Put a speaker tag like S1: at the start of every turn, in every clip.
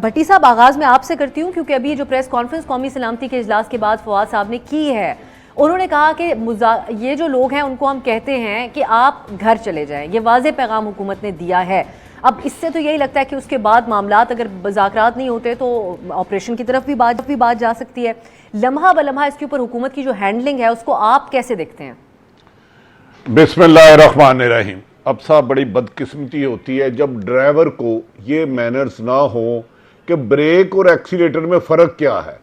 S1: بھٹی صاحب آغاز میں آپ سے کرتی ہوں کیونکہ ابھی جو پریس کانفرنس قومی سلامتی کے اجلاس کے بعد فواد صاحب نے کی ہے، انہوں نے کہا کہ یہ جو لوگ ہیں ان کو ہم کہتے ہیں کہ آپ گھر چلے جائیں، یہ واضح پیغام حکومت نے دیا ہے۔ اب اس سے تو یہی لگتا ہے کہ اس کے بعد معاملات اگر مذاکرات نہیں ہوتے تو آپریشن کی طرف بھی بات جا سکتی ہے۔ لمحہ بلمحہ اس کے اوپر حکومت کی جو ہینڈلنگ ہے اس کو آپ کیسے دیکھتے ہیں؟
S2: بسم اللہ الرحمن الرحیم۔ اب صاحب بڑی بدقسمتی ہوتی ہے جب ڈرائیور کو یہ مینرز نہ ہوں کہ بریک اور ایکسیلیٹر میں فرق کیا ہے۔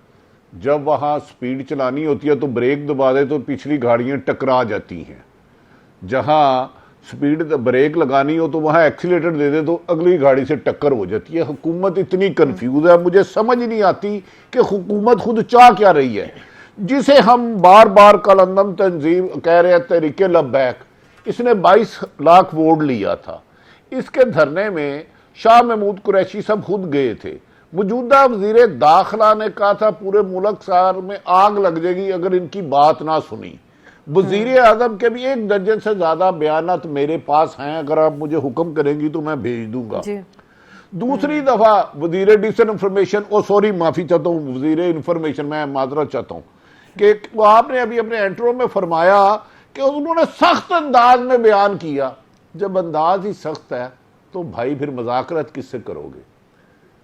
S2: جب وہاں سپیڈ چلانی ہوتی ہے تو بریک دبا دے تو پچھلی گاڑیاں ٹکرا جاتی ہیں، جہاں سپیڈ بریک لگانی ہو تو وہاں ایکسیلیٹر دے دے تو اگلی گاڑی سے ٹکر ہو جاتی ہے۔ حکومت اتنی کنفیوز ہے، مجھے سمجھ نہیں آتی کہ حکومت خود چاہ کیا رہی ہے، جسے ہم بار بار کالندم تنظیم کہہ رہے ہیں تحریک لبیک۔ اس نے 22 لاکھ ووٹ لیا تھا۔ اس کے دھرنے میں شاہ محمود قریشی سب خود گئے تھے۔ موجودہ وزیر داخلہ نے کہا تھا پورے ملک سار میں آگ لگ جائے گی اگر ان کی بات نہ سنی۔ وزیر اعظم کے بھی 1 درجن سے زیادہ بیانات میرے پاس ہیں، اگر آپ مجھے حکم کریں گی تو میں بھیج دوں گا۔ دوسری دفعہ وزیر ڈیسن انفارمیشن معافی چاہتا ہوں، وزیر انفارمیشن میں معذرت چاہتا ہوں کہ آپ نے ابھی اپنے انٹرو میں فرمایا کہ انہوں نے سخت انداز میں بیان کیا۔ جب انداز ہی سخت ہے تو بھائی پھر مذاکرت کس سے کرو گے؟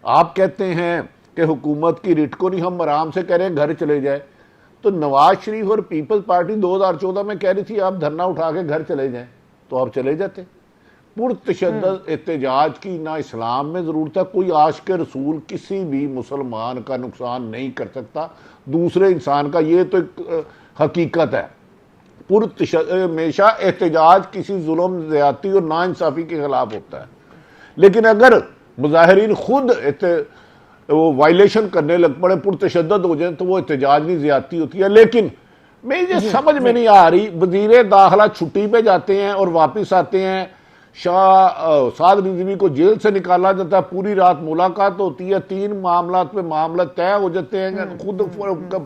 S2: آپ کہتے ہیں کہ حکومت کی ریٹ کو نہیں، ہم آرام سے کہہ رہے ہیں گھر چلے جائے، تو نواز شریف اور پیپلز پارٹی 2014 میں کہہ رہی تھی آپ دھرنا اٹھا کے گھر چلے جائیں، تو آپ چلے جاتے۔ پرتشدد احتجاج کی نہ اسلام میں ضرورت ہے، کوئی عاشق رسول کسی بھی مسلمان کا نقصان نہیں کر سکتا، دوسرے انسان کا، یہ تو ایک حقیقت ہے۔ ہمیشہ احتجاج کسی ظلم، زیادتی اور ناانصافی کے خلاف ہوتا ہے، لیکن اگر مظاہرین خود وائلیشن کرنے لگ پڑے، پرتشدد ہو جائیں، تو وہ احتجاج نہیں زیادتی ہوتی ہے۔ لیکن میں یہ سمجھ میں نہیں آ رہی، وزیر داخلہ چھٹی پہ جاتے ہیں اور واپس آتے ہیں، سعد رضوی کو جیل سے نکالا جاتا ہے، پوری رات ملاقات ہوتی ہے، 3 معاملات پہ معاملات طے ہو جاتے ہیں، خود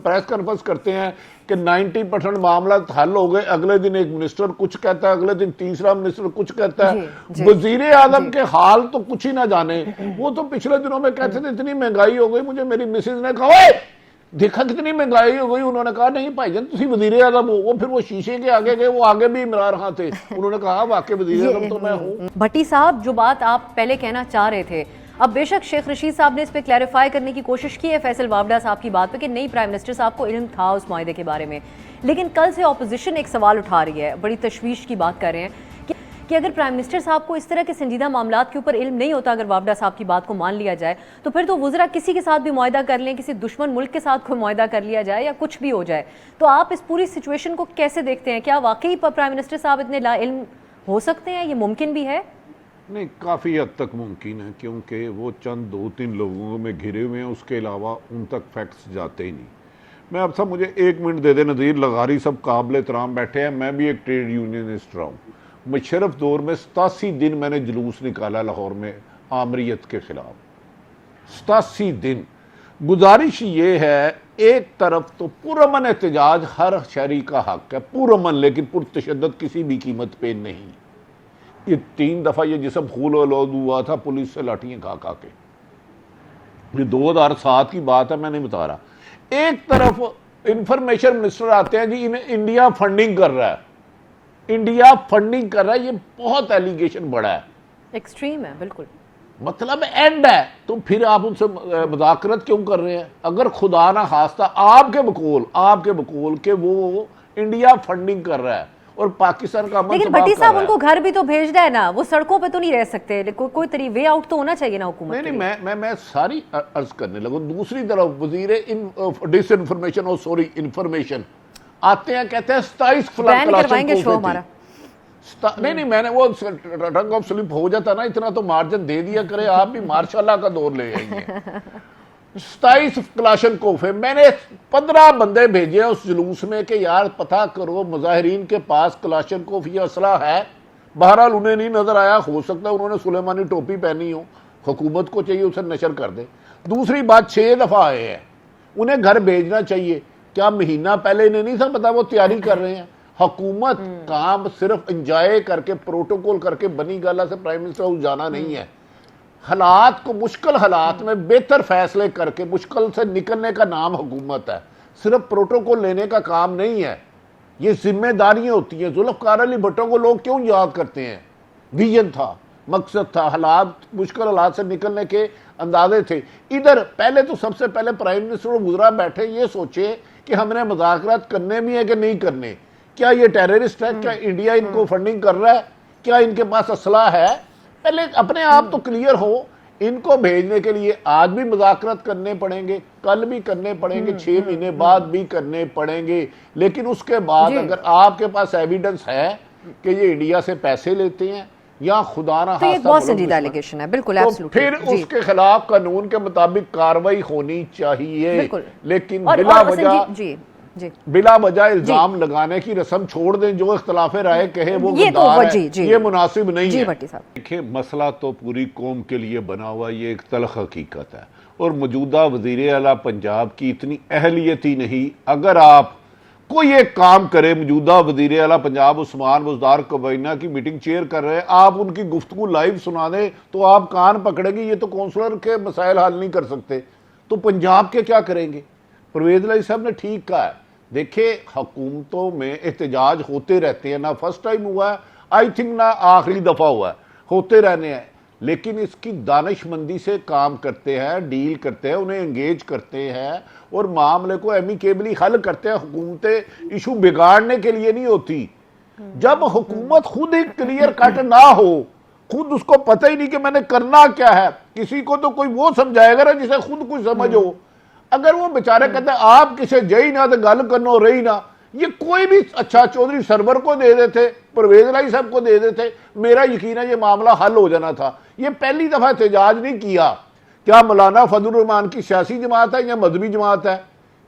S2: پریس کانفرنس کرتے ہیں کہ 90% معاملات حل ہو گئے، اگلے دن ایک منسٹر کچھ کہتا ہے، اگلے دن تیسرا منسٹر کچھ کہتا ہے۔ وزیر اعظم کے حال تو کچھ ہی نہ جانے، وہ تو پچھلے دنوں میں کہتے تھے اتنی مہنگائی ہو گئی، مجھے میری مسز نے کہا دیکھا کتنی مہنگائی ہو گئی، انہوں نے کہا نہیں بھائی جان تسی وزیر اعظم ہو، وہ پھر وہ شیشے کے آگے گئے، وہ آگے بھی عمران خان تھے، انہوں نے کہا واقعی وزیر اعظم تو میں ہوں۔
S1: بھٹی صاحب جو بات آپ پہلے کہنا چاہ رہے تھے، اب بے شک شیخ رشید صاحب نے اس پہ کلیریفائی کرنے کی کوشش کی ہے فیصل وابڈہ صاحب کی بات پہ کہ نہیں پرائم منسٹر صاحب کو علم تھا اس معاہدے کے بارے میں، لیکن کل سے اپوزیشن ایک سوال اٹھا رہی ہے، بڑی تشویش کی بات کر رہے ہیں کہ اگر پرائم منسٹر صاحب کو اس طرح کے سنجیدہ معاملات کے اوپر علم نہیں ہوتا، اگر وابڈہ صاحب کی بات کو مان لیا جائے تو پھر تو وزراء کسی کے ساتھ بھی معاہدہ کر لیں، کسی دشمن ملک کے ساتھ کوئی معاہدہ کر لیا جائے یا کچھ بھی ہو جائے، تو آپ اس پوری سچویشن کو کیسے دیکھتے ہیں؟ کیا واقعی پرائم منسٹر صاحب اتنے لا علم ہو سکتے ہیں؟ یہ ممکن بھی ہے؟
S2: نہیں، کافی حد تک ممکن ہے، کیونکہ وہ چند 2-3 لوگوں میں گھرے ہوئے ہیں، اس کے علاوہ ان تک فیکٹس جاتے ہی نہیں۔ میں اب مجھے 1 منٹ دے دیں، نذیر لغاری سب قابل احترام بیٹھے ہیں، میں بھی ایک ٹریڈ یونینسٹ رہا ہوں۔ مشرف دور میں 87 دن میں نے جلوس نکالا لاہور میں آمریت کے خلاف، 87 دن۔ گزارش یہ ہے، ایک طرف تو پرامن احتجاج ہر شہری کا حق ہے، پرامن، لیکن پرتشدد کسی بھی قیمت پہ نہیں۔ یہ 3 دفعہ یہ جسم خون آلود ہوا تھا پولیس سے لاٹھیاں کھا کھا کے، یہ 2007 کی بات ہے، میں نہیں بتا رہا۔ ایک طرف انفارمیشن منسٹر آتے ہیں جی انڈیا فنڈنگ کر رہا ہے، انڈیا فنڈنگ کر رہا ہے، یہ بہت ایلیگیشن بڑا ہے،
S1: ایکسٹریم ہے، بالکل
S2: مطلب اینڈ ہے، تو پھر آپ ان سے مذاکرت کیوں کر رہے ہیں؟ اگر خدا نہ خواستہ آپ کے بقول کہ وہ انڈیا فنڈنگ کر رہا ہے اور پاکستان کا امن
S1: لیکن
S2: تباہ
S1: بھٹی
S2: کر
S1: صاحب
S2: رہا
S1: ان
S2: ہے،
S1: کو گھر بھی تو بھیجنا ہے نا، وہ سڑکوں پہ تو نہیں رہ سکتے، کوئی وے آؤٹ تو ہونا چاہیے نا حکومت کے لیے۔
S2: نہیں، میں ساری عرض کرنے لگوں۔ دوسری طرف وزیر ڈس انفارمیشن آتے ہیں، کہتے ہیں 27 فلاں
S1: کروائیں گے شو ہمارا۔
S2: نہیں، میں نے وہ رنگ آف سلپ ہو جاتا نا، اتنا تو مارجن دے دیا کرے، آپ بھی مارشاءاللہ کا دور لے آئی ہیں۔ 27 کلاشنکوف ہے، میں نے 15 بندے بھیجے اس جلوس میں کہ یار پتہ کرو مظاہرین کے پاس کلاشنکوف یہ اسلحہ ہے، بہرحال انہیں نہیں نظر آیا، ہو سکتا ہے انہوں نے سلیمانی ٹوپی پہنی ہو، حکومت کو چاہیے اسے نشر کر دے۔ دوسری بات 6 دفعہ آئے ہیں، انہیں گھر بھیجنا چاہیے، کیا مہینہ پہلے انہیں نہیں تھا پتا وہ تیاری کر رہے ہیں؟ حکومت کام صرف انجوائے کر کے پروٹوکول کر کے بنی گالا سے پرائم منسٹر ہاؤس جانا نہیں ہے، حالات کو مشکل حالات میں بہتر فیصلے کر کے مشکل سے نکلنے کا نام حکومت ہے، صرف پروٹوکول لینے کا کام نہیں ہے، یہ ذمہ داریاں ہوتی ہیں۔ ذوالفقار علی بھٹو کو لوگ کیوں یاد کرتے ہیں؟ ویژن تھا، مقصد تھا، حالات مشکل حالات سے نکلنے کے اندازے تھے۔ ادھر پہلے تو سب سے پہلے پرائم منسٹر اور وزراء بیٹھے یہ سوچے کہ ہم نے مذاکرات کرنے بھی ہیں کہ نہیں کرنے، کیا یہ ٹیررسٹ ہے، کیا انڈیا ان کو فنڈنگ کر رہا ہے، کیا ان کے پاس اسلحہ ہے، پہلے اپنے آپ تو کلیئر ہو۔ ان کو بھیجنے کے لیے آج بھی مذاکرات کرنے پڑیں گے، کل بھی کرنے پڑیں گے، 6 مہینے بعد بھی کرنے پڑیں گے، لیکن اس کے بعد اگر آپ کے پاس ایویڈنس ہے کہ یہ انڈیا سے پیسے لیتے ہیں یا خدا نہ
S1: تو یہ
S2: خواستہ
S1: بہت
S2: ملک
S1: سنجیدہ
S2: دشمن،
S1: ایلیگیشن ہے، بالکل
S2: تو
S1: ایبسولوٹلی
S2: پھر اس کے خلاف قانون کے مطابق کارروائی ہونی چاہیے،
S1: بالکل،
S2: لیکن
S1: اور
S2: بلا وجہ
S1: جی جی
S2: بلا وجہ الزام لگانے کی رسم چھوڑ دیں، جو اختلاف رائے کہے وہ
S1: یہ تو
S2: غدار
S1: جی
S2: ہے،
S1: جی
S2: یہ مناسب نہیں
S1: جی
S2: ہے۔
S1: بھٹی صاحب،
S2: دیکھیں مسئلہ تو پوری قوم کے لیے بنا ہوا یہ ایک تلخ حقیقت ہے، اور موجودہ وزیر اعلیٰ پنجاب کی اتنی اہلیت ہی نہیں، اگر آپ کوئی ایک کام کرے، موجودہ وزیر اعلیٰ پنجاب عثمان بزدار کابینہ کی میٹنگ چیئر کر رہے ہیں، آپ ان کی گفتگو لائیو سنا دیں تو آپ کان پکڑے گی، یہ تو کونسلر کے مسائل حل نہیں کر سکتے، تو پنجاب کے کیا کریں گے؟ پرویز الہی صاحب نے ٹھیک کہا ہے، دیکھیں حکومتوں میں احتجاج ہوتے رہتے ہیں، نہ فرسٹ ٹائم ہوا ہے، آئی تھنک نہ آخری دفعہ ہوا ہے، ہوتے رہنے ہیں، لیکن اس کی دانش مندی سے کام کرتے ہیں، ڈیل کرتے ہیں، انہیں انگیج کرتے ہیں اور معاملے کو ایمیکیبلی حل کرتے ہیں۔ حکومتیں ایشو بگاڑنے کے لیے نہیں ہوتی۔ جب حکومت خود ہی کلیئر کٹ نہ ہو، خود اس کو پتہ ہی نہیں کہ میں نے کرنا کیا ہے، کسی کو تو کوئی وہ سمجھائے گا نا جسے خود کچھ سمجھ ہو، اگر وہ بیچارے کہتے ہیں آپ کسے جائی نہ تو گل کرنو رہی نہ، یہ کوئی بھی اچھا چودھری سرور کو دے دیتے، پرویز الہی صاحب کو دے دیتے، میرا یقین ہے یہ معاملہ حل ہو جانا تھا۔ یہ پہلی دفعہ احتجاج نہیں کیا، کیا مولانا فضل الرحمان کی سیاسی جماعت ہے یا مذہبی جماعت ہے؟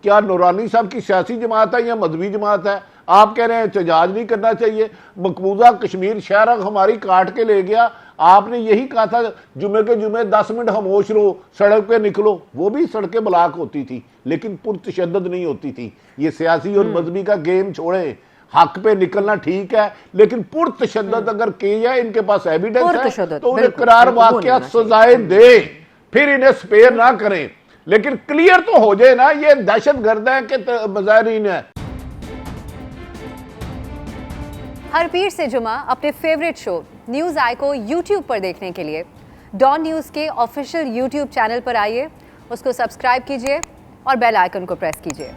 S2: کیا نورانی صاحب کی سیاسی جماعت ہے یا مذہبی جماعت ہے؟ آپ کہہ رہے ہیں احتجاج نہیں کرنا چاہیے، مقبوضہ کشمیر شہر ہماری کاٹ کے لے گیا، آپ نے یہی کہا تھا جمعے کے جمعے 10 منٹ خاموش رہو، سڑک پہ نکلو، وہ بھی سڑکیں بلاک ہوتی تھی لیکن پرتشدد نہیں ہوتی تھی۔ یہ سیاسی اور مذہبی کا گیم چھوڑیں، حق پہ نکلنا ٹھیک ہے لیکن پرتشدد اگر کیا ہے، ان کے پاس ایویڈنس ہے تو انہیں قرار واقعات سزائیں دے، پھر انہیں سپیر نہ کریں، لیکن کلیئر تو ہو جائے نا یہ دہشت گرد ہے کہ مظاہرین ہے۔
S1: ہر پیر سے جمعہ اپنے فیوریٹ شو نیوز آئی کو یوٹیوب پر دیکھنے کے لیے ڈان نیوز کے آفیشیل یوٹیوب چینل پر آئیے، اس کو سبسکرائب کیجئے اور بیل آئیکن کو پریس کیجئے۔